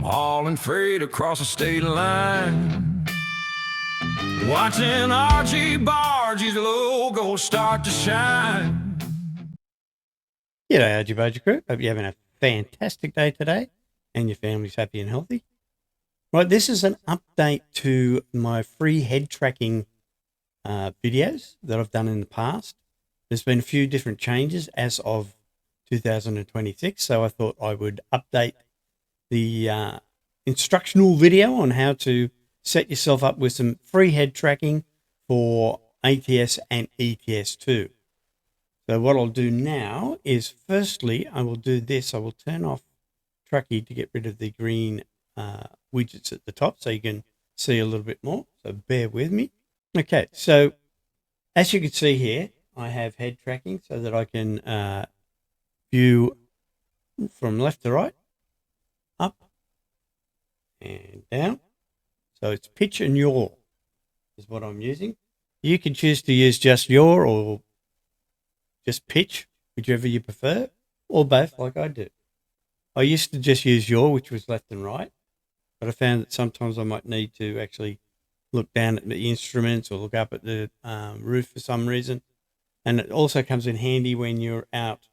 hauling freight across the state line. Watching RG Bargy's logo start to shine. G'day, RG Bargy crew. Hope you're having a fantastic day today and your family's happy and healthy. Right, this is an update to my free head tracking videos that I've done in the past. There's been a few different changes as of 2026, so I thought I would update the instructional video on how to set yourself up with some free head tracking for ATS and ETS2. So what I'll do now is, firstly, I will do this. I will turn off Trucky to get rid of the green widgets at the top so you can see a little bit more. So bear with me. Okay, so as you can see here, I have head tracking so that I can view from left to right, up and down. So it's pitch and yaw is what I'm using. You can choose to use just yaw or just pitch, whichever you prefer, or both like I do. I used to just use yaw, which was left and right, but I found that sometimes I might need to actually look down at the instruments or look up at the roof for some reason. And it also comes in handy when you're out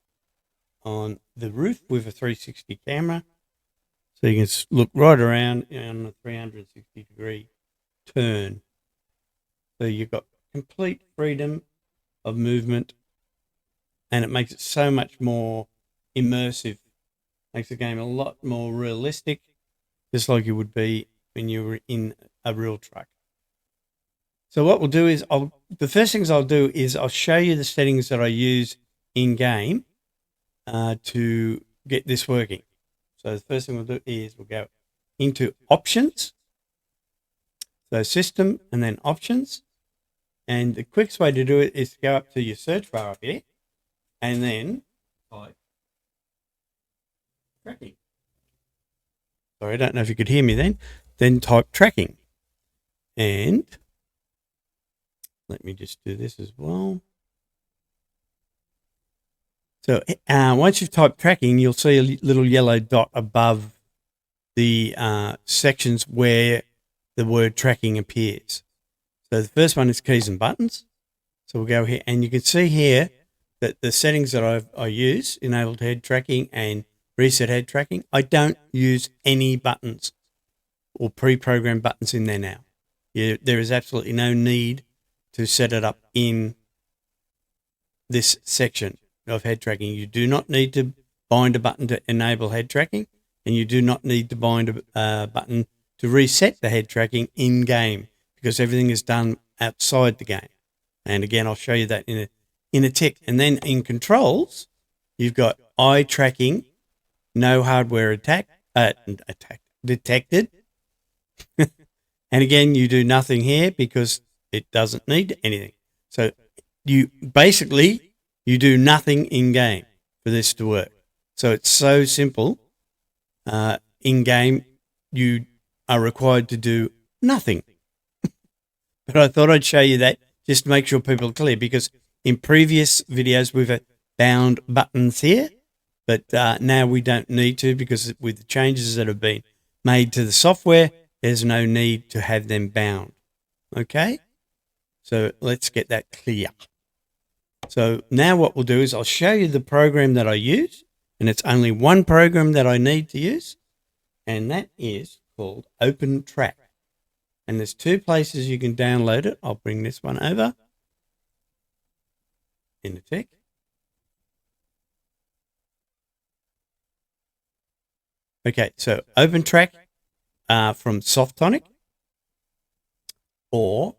on the roof with a 360 camera. So you can look right around on a 360 degree turn. So you've got complete freedom of movement, and it makes it so much more immersive. Makes the game a lot more realistic, just like it would be when you were in a real truck. So what we'll do is, the first things I'll do is I'll show you the settings that I use in game to get this working. So the first thing we'll do is we'll go into options. So system and then options. And the quickest way to do it is to go up to your search bar up here and then type tracking. Sorry, I don't know if you could hear me then. Then type tracking. And let me just do this as well. So once you've typed tracking, you'll see a little yellow dot above the sections where the word tracking appears. So the first one is keys and buttons. So we'll go here, and you can see here that the settings that I use, enabled head tracking and reset head tracking, I don't use any buttons or pre-programmed buttons in there now. There is absolutely no need to set it up in this section of head tracking. You do not need to bind a button to enable head tracking, and you do not need to bind a button to reset the head tracking in game, because everything is done outside the game. And again, I'll show you that in a tick. And then in controls, you've got eye tracking, no hardware detected. And again, you do nothing here because it doesn't need anything. So you do nothing in game for this to work. So it's so simple. In game, you are required to do nothing. But I thought I'd show you that just to make sure people are clear, because in previous videos we've bound buttons here, but now we don't need to, because with the changes that have been made to the software, there's no need to have them bound. Okay? So let's get that clear. So now what we'll do is I'll show you the program that I use, and it's only one program that I need to use, and that is called OpenTrack. And there's two places you can download it. I'll bring this one over in the tick. Okay, so OpenTrack from Softonic, or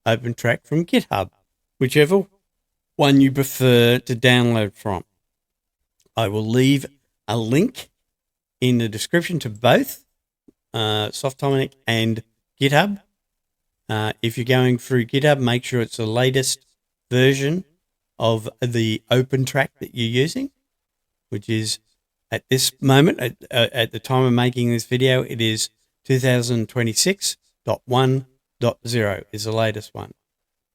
OpenTrack from GitHub, whichever one you prefer to download from. I will leave a link in the description to both Softonic and GitHub. If you're going through GitHub, make sure it's the latest version of the OpenTrack that you're using, which is at this moment, at the time of making this video, it is 2026.1.0 is the latest one.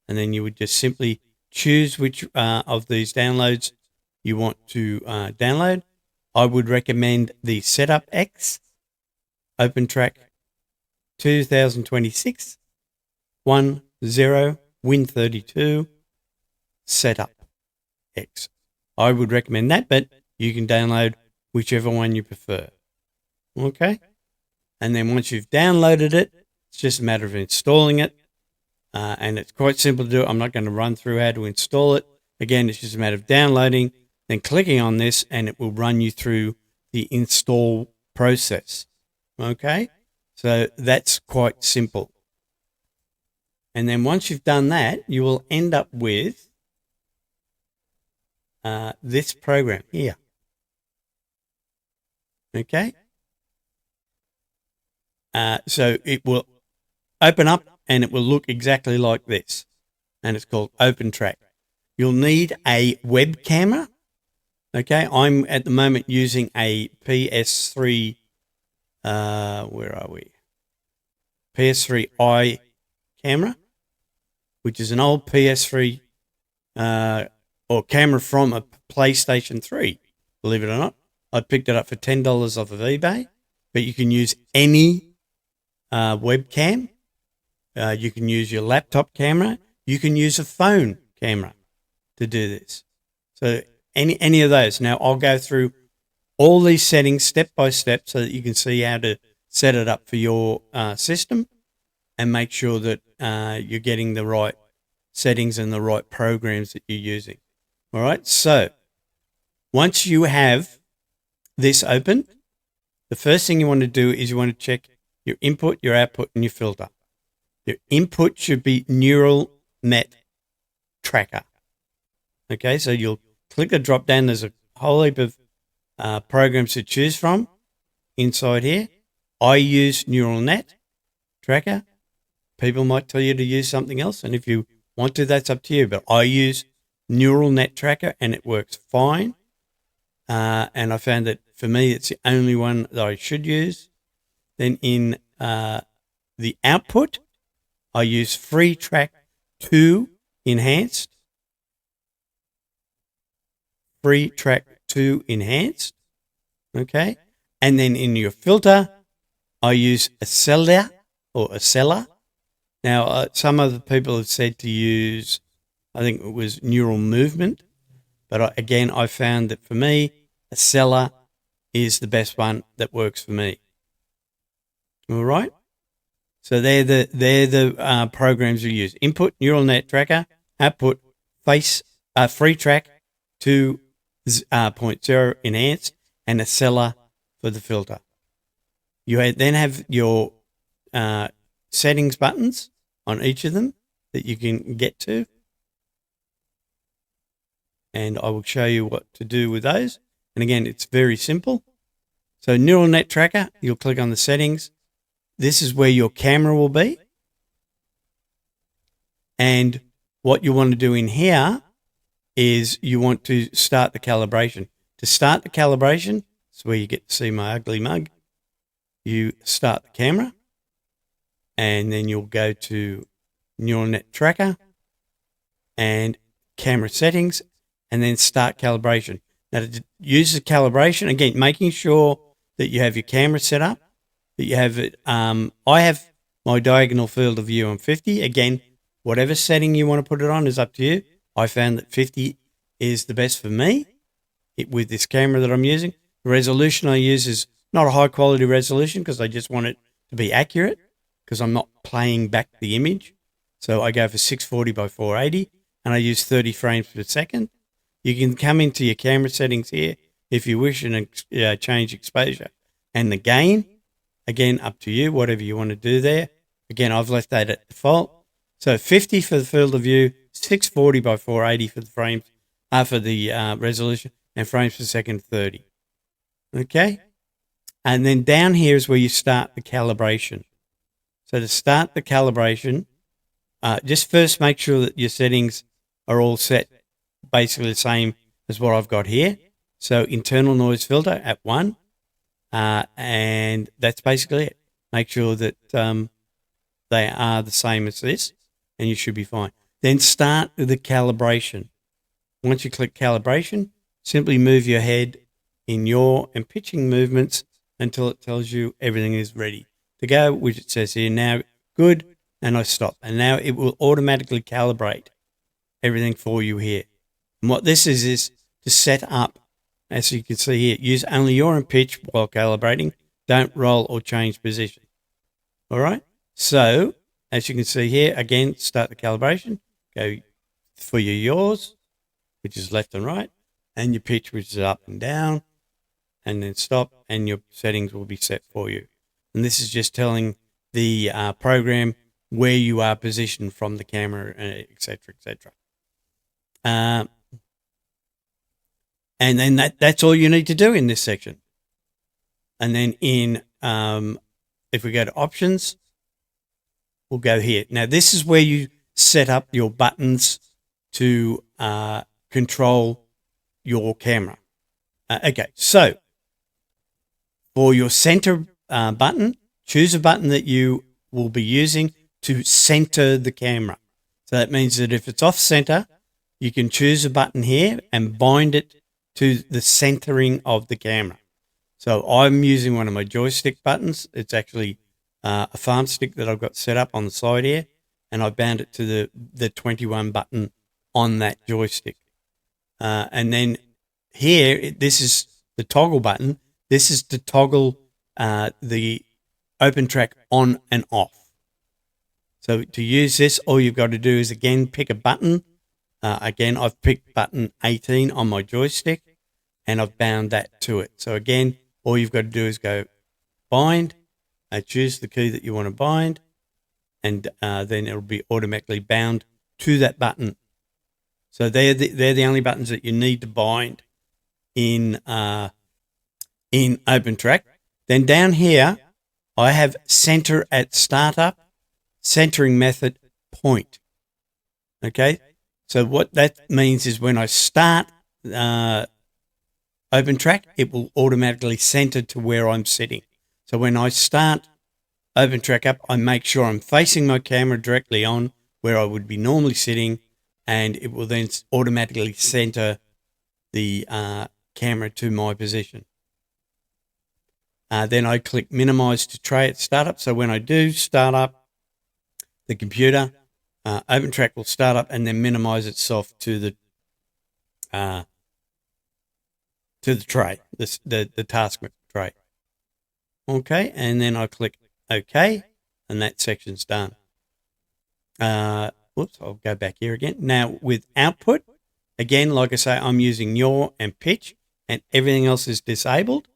And then you would just simply choose which of these downloads you want to download. I would recommend the Setup X OpenTrack 2026 10 Win32 Setup X. I would recommend that, but you can download whichever one you prefer. Okay? And then once you've downloaded it, it's just a matter of installing it. And it's quite simple to do. I'm not going to run through how to install it. Again, it's just a matter of downloading, then clicking on this, and it will run you through the install process. Okay? So that's quite simple. And then once you've done that, you will end up with this program here. Okay? So it will open up and it will look exactly like this. And it's called OpenTrack. You'll need a web camera. Okay, I'm at the moment using a PS3, where are we? PS3i camera, which is an old PS3 or camera from a PlayStation 3, believe it or not. I picked it up for $10 off of eBay, but you can use any webcam. You can use your laptop camera. You can use a phone camera to do this. So any of those. Now, I'll go through all these settings step by step so that you can see how to set it up for your system and make sure that you're getting the right settings and the right programs that you're using. All right, so once you have this open, the first thing you want to do is you want to check your input, your output, and your filter. Your input should be neural net tracker. Okay, so you'll click the drop down. There's a whole heap of programs to choose from inside here. I use neural net tracker. People might tell you to use something else, and if you want to, that's up to you. But I use neural net tracker, and it works fine. And I found that for me, it's the only one that I should use. Then in the output, I use FreeTrack 2 Enhanced. FreeTrack 2 Enhanced. Okay. And then in your filter, I use Acela or Acela. Now, some other people have said to use, I think it was neural movement. But again, I found that for me, Acela is the best one that works for me. All right. So they're the programs you use. Input, neural net tracker. Output, FreeTrack 2.0 Enhanced, and Acela for the filter. You then have your settings buttons on each of them that you can get to. And I will show you what to do with those. And again, it's very simple. So neural net tracker, you'll click on the settings. This is where your camera will be. And what you want to do in here is you want to start the calibration. To start the calibration, it's where you get to see my ugly mug. You start the camera, and then you'll go to neural net tracker and camera settings, and then start calibration. Now, to use the calibration, again, making sure that you have your camera set up, that you have it. I have my diagonal field of view on 50. Again, whatever setting you want to put it on is up to you. I found that 50 is the best for me with this camera that I'm using. The resolution I use is not a high quality resolution because I just want it to be accurate because I'm not playing back the image. So I go for 640 by 480 and I use 30 frames per second. You can come into your camera settings here if you wish and change exposure and the gain. Again, up to you, whatever you want to do there. Again, I've left that at default. So 50 for the field of view, 640 by 480 for the frames, for the resolution, and frames per second 30. Okay? And then down here is where you start the calibration. So to start the calibration, just first make sure that your settings are all set basically the same as what I've got here. So internal noise filter at 1. And that's basically it. Make sure that they are the same as this, and you should be fine. Then start the calibration. Once you click calibration, simply move your head in yaw and pitching movements until it tells you everything is ready to go, which it says here now, good, and I stop. And now it will automatically calibrate everything for you here. And what this is to set up, as you can see here, use only yaw and pitch while calibrating. Don't roll or change position. All right. So as you can see here, again, start the calibration. Go for your yaws, which is left and right, and your pitch, which is up and down, and then stop, and your settings will be set for you. And this is just telling the program where you are positioned from the camera, etc., etc. And then that's all you need to do in this section. And then in, if we go to options, we'll go here. Now, this is where you set up your buttons to control your camera. Okay, so for your center button, choose a button that you will be using to center the camera. So that means that if it's off center, you can choose a button here and bind it to the centering of the camera. So I'm using one of my joystick buttons. It's actually a farm stick that I've got set up on the side here, and I bound it to the 21 button on that joystick. And then here, this is the toggle button. This is to toggle the OpenTrack on and off. So to use this, all you've got to do is, again, pick a button. Again, I've picked button 18 on my joystick, and I've bound that to it. So again, all you've got to do is go bind, choose the key that you want to bind, and then it'll be automatically bound to that button. So they're the only buttons that you need to bind in OpenTrack. Then down here, I have center at startup, centering method, point. Okay, so what that means is when I start OpenTrack, it will automatically center to where I'm sitting. So when I start OpenTrack up, I make sure I'm facing my camera directly on where I would be normally sitting, and it will then automatically center the camera to my position. Then I click minimize to tray at startup. So when I do start up the computer, OpenTrack will start up and then minimize itself to the tray, the task tray. Okay, and then I click OK, and that section's done. Whoops, I'll go back here again. Now with output, again, like I say, I'm using yaw and pitch, and everything else is disabled.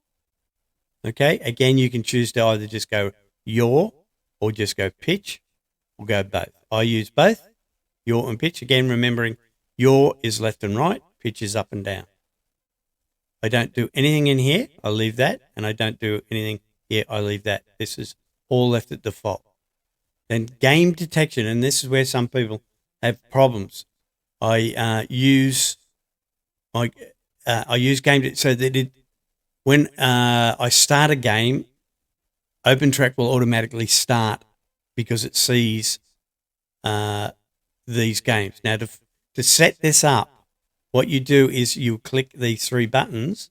Okay, again, you can choose to either just go yaw or just go pitch or go both. I use both, yaw and pitch. Again, remembering yaw is left and right, pitch is up and down. I don't do anything in here, I leave that, and I don't do anything here, I leave that. This is all left at default. Then game detection, and this is where some people have problems. I use game so that when I start a game, OpenTrack will automatically start because it sees these games. Now, to set this up, what you do is you click these three buttons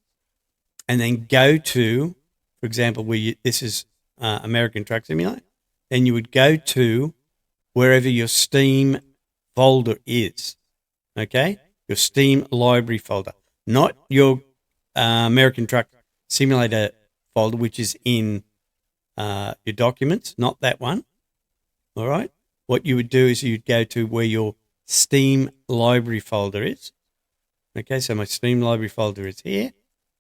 and then go to, for example, this is American Truck Simulator, then you would go to wherever your Steam folder is, okay? Your Steam library folder, not your American Truck Simulator folder, which is in your documents, not that one, all right? What you would do is you'd go to where your Steam library folder is. Okay, so my Steam library folder is here.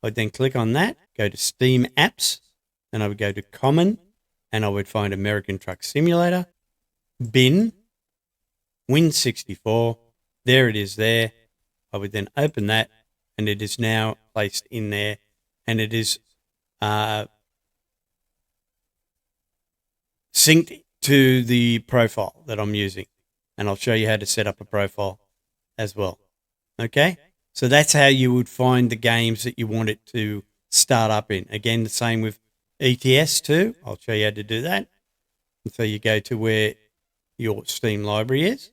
I'd then click on that, go to Steam Apps, and I would go to Common, and I would find American Truck Simulator, Bin, Win64. There it is there. I would then open that, and it is now placed in there, and it is synced to the profile that I'm using. And I'll show you how to set up a profile as well. Okay? So that's how you would find the games that you want it to start up in. Again, the same with ETS2. I'll show you how to do that. And so you go to where your Steam library is.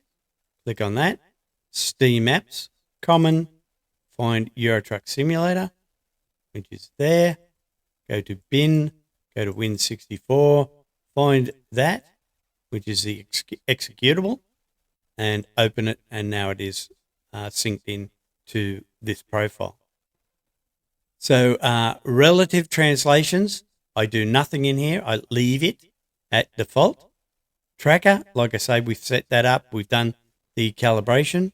Click on that. Steam Apps, Common, find Euro Truck Simulator. which is there. Go to bin, go to Win64, find that, which is the executable, and open it, and now it is synced in to this profile. So relative translations, I do nothing in here. I leave it at default. Tracker, like I say, we've set that up. We've done the calibration.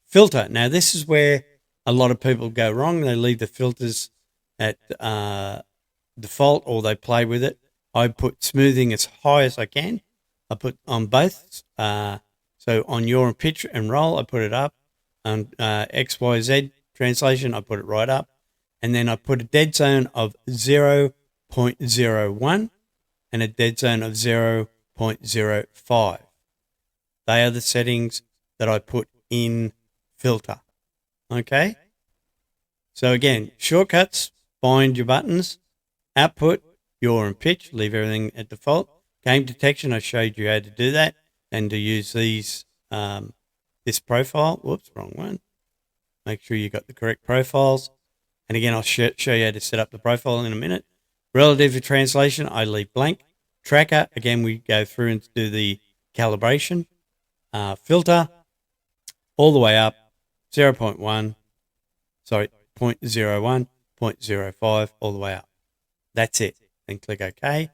Filter. Now, this is where a lot of people go wrong. They leave the filters at default, or they play with it. I put smoothing as high as I can. I put on both. So on yaw and pitch and roll, I put it up. On XYZ translation, I put it right up. And then I put a dead zone of 0.01 and a dead zone of 0.05. They are the settings that I put in filter. Okay? So again, shortcuts, find your buttons, output, yaw and pitch, leave everything at default. Game detection, I showed you how to do that and to use these, this profile. Whoops, wrong one. Make sure you got the correct profiles. And again, I'll show you how to set up the profile in a minute. Relative to translation, I leave blank. Tracker, again, we go through and do the calibration. Filter, all the way up, 0.1, sorry, 0.01, 0.05, all the way up. That's it. Then click OK.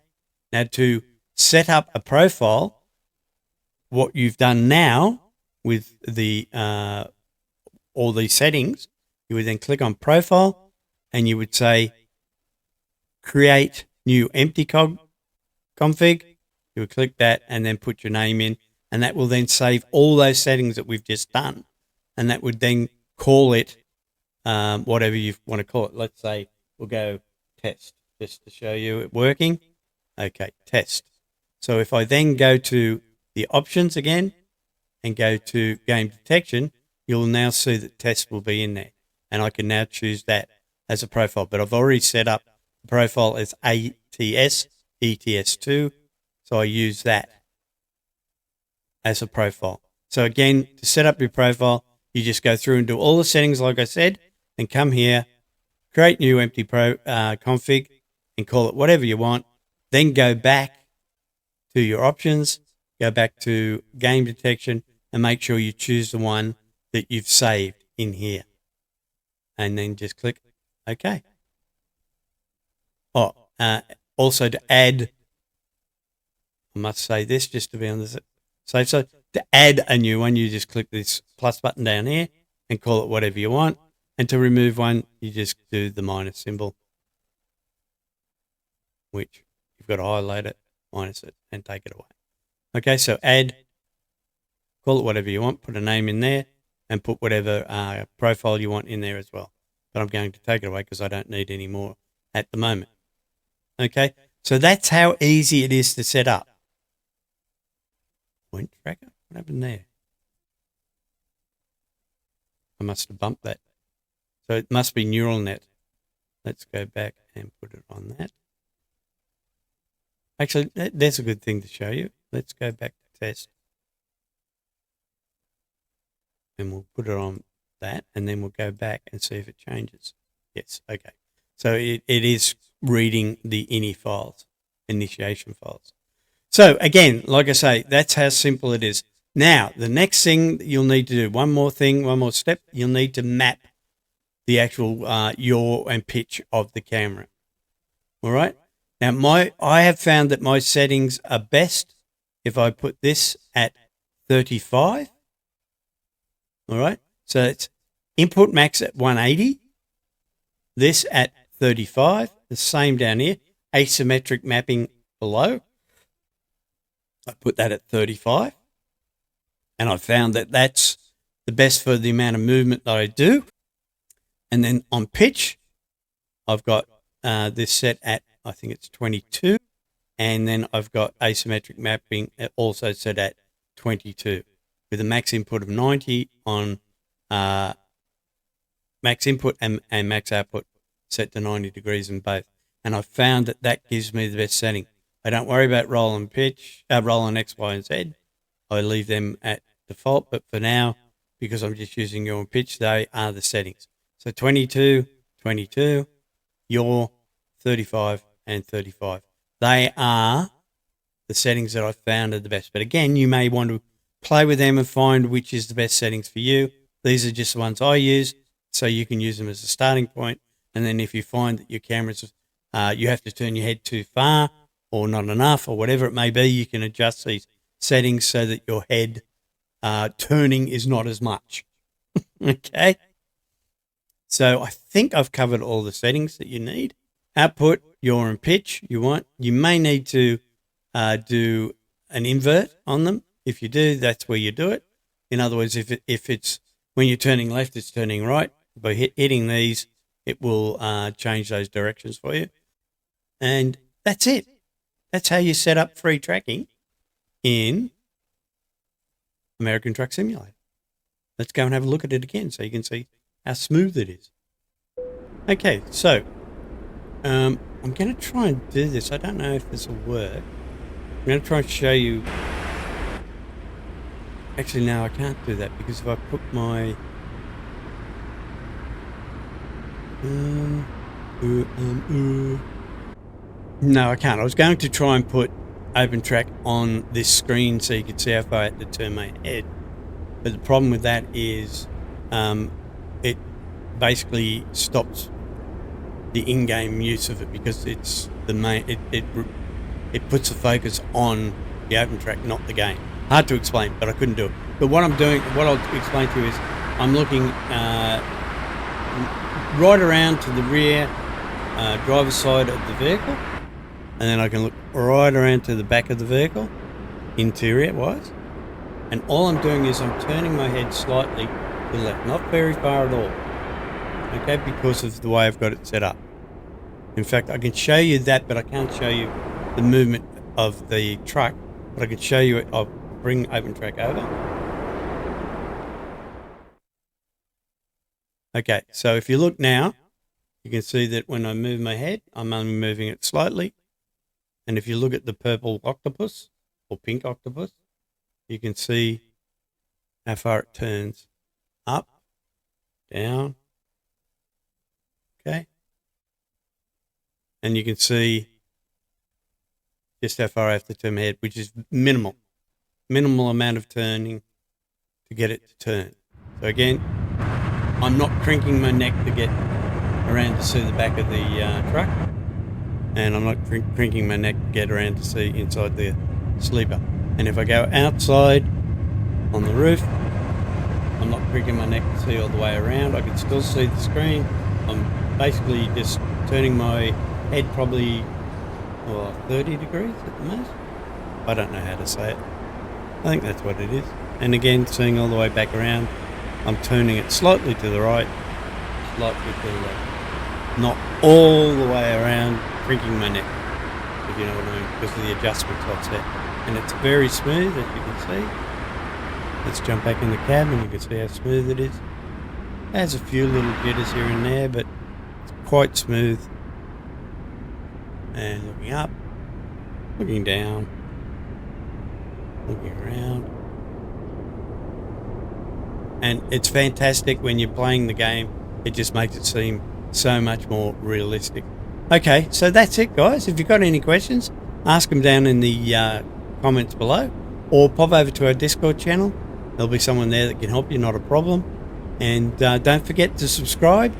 Now to set up a profile, what you've done now with the all these settings, you would then click on profile and you would say create new empty config. You would click that and then put your name in, and that will then save all those settings that we've just done, and that would then call it whatever you want to call it. Let's say we'll go test just to show you it working. Okay, test. So if I then go to the options again and go to game detection, you'll now see that test will be in there, and I can now choose that as a profile. But I've already set up the profile as ATS ETS2, so I use that as a profile. So again, to set up your profile, you just go through and do all the settings like I said, and come here, create new empty config, and call it whatever you want. Then go back to your options, go back to game detection, and make sure you choose the one that you've saved in here. And then just click OK. Oh, also to add, I must say this just to be on the safe side, to add a new one, you just click this plus button down here and call it whatever you want. And to remove one, you just do the minus symbol, which you've got to highlight it, minus it, and take it away. Okay, so add, call it whatever you want, put a name in there, and put whatever profile you want in there as well. But I'm going to take it away because I don't need any more at the moment. Okay, so that's how easy it is to set up. Point tracker, what happened there? I must have bumped that. So it must be neural net. Let's go back and put it on that. Actually, that's a good thing to show you. Let's go back to test. And we'll put it on that, and then we'll go back and see if it changes. Yes, okay. So it is reading the ini files, initiation files. So again, like I say, that's how simple it is. Now, the next thing that you'll need to do, one more step, you'll need to map the actual yaw and pitch of the camera. All right. Now, I have found that my settings are best if I put this at 35. All right. So it's input max at 180. This at 35. The same down here. Asymmetric mapping below. I put that at 35. And I found that that's the best for the amount of movement that I do. And then on pitch, I've got this set at, I think it's 22. And then I've got asymmetric mapping also set at 22 with a max input of 90 on max input and max output set to 90 degrees in both. And I found that that gives me the best setting. I don't worry about roll and pitch, roll on X, Y, and Z. I leave them at default, but for now, because I'm just using yaw and pitch, they are the settings. So 22, 22, your 35 and 35. They are the settings that I found are the best. But again, you may want to play with them and find which is the best settings for you. These are just the ones I use, so you can use them as a starting point. And then if you find that your cameras, you have to turn your head too far or not enough or whatever it may be, you can adjust these settings so that your head turning is not as much. Okay. So I think I've covered all the settings that you need. Output, yaw and pitch you want. You may need to do an invert on them. If you do, that's where you do it. In other words, if it's when you're turning left, it's turning right. By hitting these, it will change those directions for you. And that's it. That's how you set up free tracking in American Truck Simulator. Let's go and have a look at it again so you can see how smooth it is. Okay, so I'm going to try and do this. I don't know if this will work. I'm going to try and show you. Actually, no, I can't do that because if I put my no, I can't. I was going to try and put OpenTrack on this screen so you could see how far I had to turn my head. But the problem with that is it basically stops the in-game use of it because it's the main. It puts the focus on the OpenTrack, not the game. Hard to explain, but I couldn't do it. But what I'm doing, what I'll explain to you is, I'm looking right around to the rear driver's side of the vehicle, and then I can look right around to the back of the vehicle, interior-wise. And all I'm doing is I'm turning my head slightly to the left, not very far at all, okay, because of the way I've got it set up. In fact, I can show you that, but I can't show you the movement of the truck, but I can show you it. I'll bring OpenTrack over. Okay, so if you look now, you can see that when I move my head, I'm only moving it slightly. And if you look at the purple octopus, or pink octopus, you can see how far it turns up, down, okay? And you can see just how far I have to turn my head, which is minimal amount of turning to get it to turn. So again, I'm not cranking my neck to get around to see the back of the truck, and I'm not cranking my neck to get around to see inside the sleeper. And if I go outside on the roof, I'm not cranking my neck to see all the way around. I can still see the screen. I'm basically just turning my head probably 30 degrees at the most. I don't know how to say it. I think that's what it is. And again, seeing all the way back around, I'm turning it slightly to the right, slightly to the left. Not all the way around, cranking my neck, if you know what I mean, because of the adjustments I've set. And it's very smooth, as you can see. Let's jump back in the cab and you can see how smooth it is. It has a few little jitters here and there, but it's quite smooth. And looking up, looking down, looking around. And it's fantastic when you're playing the game. It just makes it seem so much more realistic. Okay, so that's it, guys. If you've got any questions, ask them down in the comments below, or pop over to our Discord channel. There'll be someone there that can help you, not a problem. And don't forget to subscribe.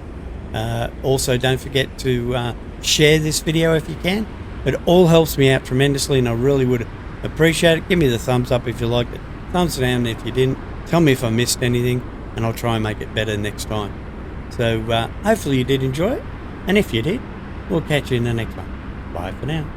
Also, don't forget to share this video if you can. It all helps me out tremendously, and I really would appreciate it. Give me the thumbs up if you liked it. Thumbs down if you didn't. Tell me if I missed anything, and I'll try and make it better next time. So hopefully you did enjoy it, and if you did, we'll catch you in the next one. Bye for now.